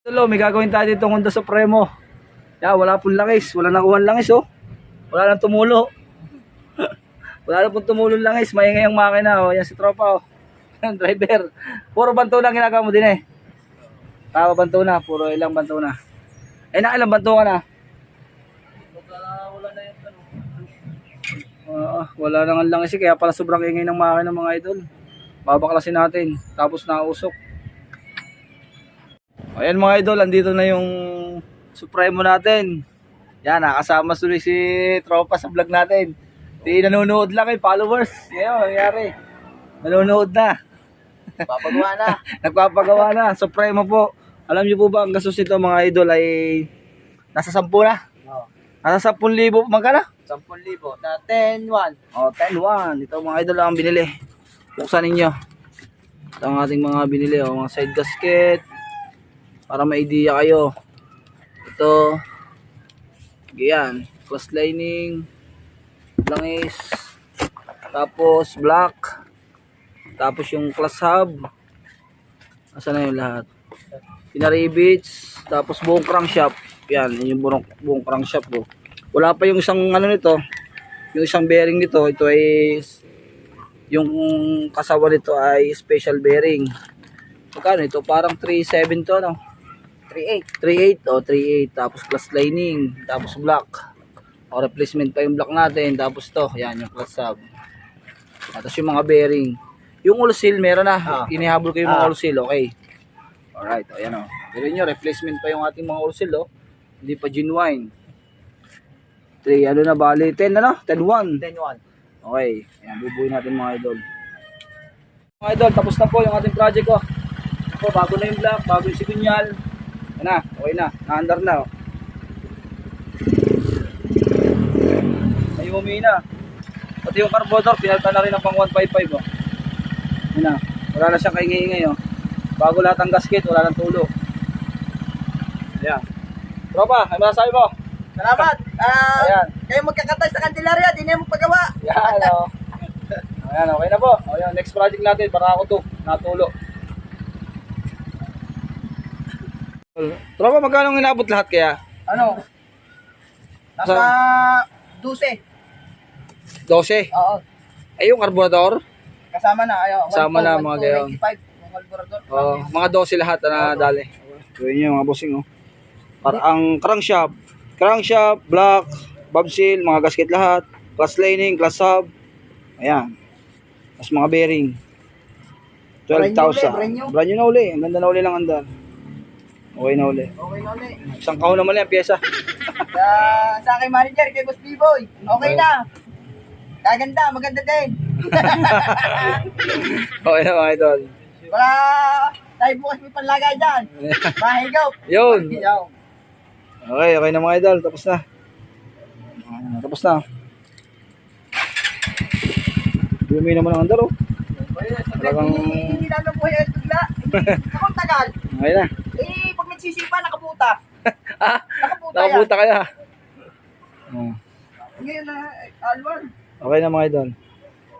Tulo, may gagawin tayo dito Honda Supremo. Wala pong langis. Wala nakuha langis, oh. Wala nang tumulo. Wala na pong tumulong langis. Maingay ang makina, oh. Yan si tropa, oh. Driver. Puro banto na ginagawa mo din, eh. Banto na. Puro ilang banto na. Ilang banto ka na? Wala na yung wala nang langis, eh. Kaya pala sobrang ingay ng makina, mga idol. Babaklasin natin. Tapos nausok. Ayan mga idol, andito na yung Supremo natin. Yan, nakasama sulit si tropa sa vlog natin. Di nanonood lang eh, followers. Ngayon, nangyari. Nanonood na. Papagawa na. Nagpapagawa na. Supremo po. Alam niyo po ba, ang gastos nito mga idol ay nasa 10 na? Oo. Nasa 10,000 magkano? 10,000 na 10-1. 10,1. Ito mga idol ang binili. Buksan ninyo. Ito ang ating mga binili. Mga side gasket. Para may idea kayo. Ito. Yan. Cross lining. Langis. Tapos black. Tapos yung class hub. Asa na yung lahat? Pinaribits. Tapos buong crankshaft. Yan. Yung buong crankshaft po. Wala pa yung isang ano nito. Yung isang bearing nito. Ito ay yung kasawa nito ay special bearing. Magkano ito? Parang 3.7 to, ano? 3.8. 3.8 o 3.8. Tapos class lining. Tapos black. O replacement pa yung black natin. Tapos to. Yan yung class hub. Tapos yung mga bearing. Yung all seal meron na. Inihabol ko yung mga all seal. Okay. Alright. O yan o. Pero nyo, replacement pa yung ating mga all seal o. Hindi pa genuine. 3 ano na bali? 10 ano? 10-1. 10-1. Okay. Ayan. Bubuhin natin mga idol. Mga idol, tapos na po yung ating project ko. Ako, bago na yung black. Bago yung sigunyal. Yan na, okay na, na-under na, oh. May humina. Pati yung carburetor, pinalta na rin ng pang 155, oh. Yan na, wala na siyang kaingay-ingay, oh. Bago lahat ang gasket, wala nang tulo. Ayan. Tropa, ano masasabi mo? Salamat. Ayan. Kayo magkakatay sa Candelaria, di na mo pagawa. Yan, oh. Ayan, okay na po. O, yan, next project natin, para ako to, natulo. Tropa, magkano ang inabot lahat kaya? Ano? Nasa 12. 12. Oo. Ay, yung carburetor? Kasama na. Ayaw. Kasama na, mga gayon. 1.95. Yung carburetor. Oh, mga 12 lahat na dali. Gawin nyo mga bossing, oh. Para ang crankshaft, black, bob seal, mga gasket lahat, class lining, class hub. Ayan. Mas mga bearing. 12,000. Brand new na uli. Ang ganda na uli lang andar. Okay na uli. Okay na ulit. Isang kahon naman yan, pyesa. Sa aking manager, kay Boss B-Boy. Okay na. Kaganda, maganda din. Okay na mga idol. Wala tayo bukas may panlagay dyan. Mahigaw. Yun. Mahigaw. Okay na mga idol. Tapos na. Tapos na. Dumi naman ang andar, oh. Talagang... Hindi namin po yan tugla. Ako tagal. Okay na. Pag nagsisipa, nakaputa. Ah, Nakaputa yan. nakabuta kaya. Oh. Ngayon na, Alwan. Okay na mga idol.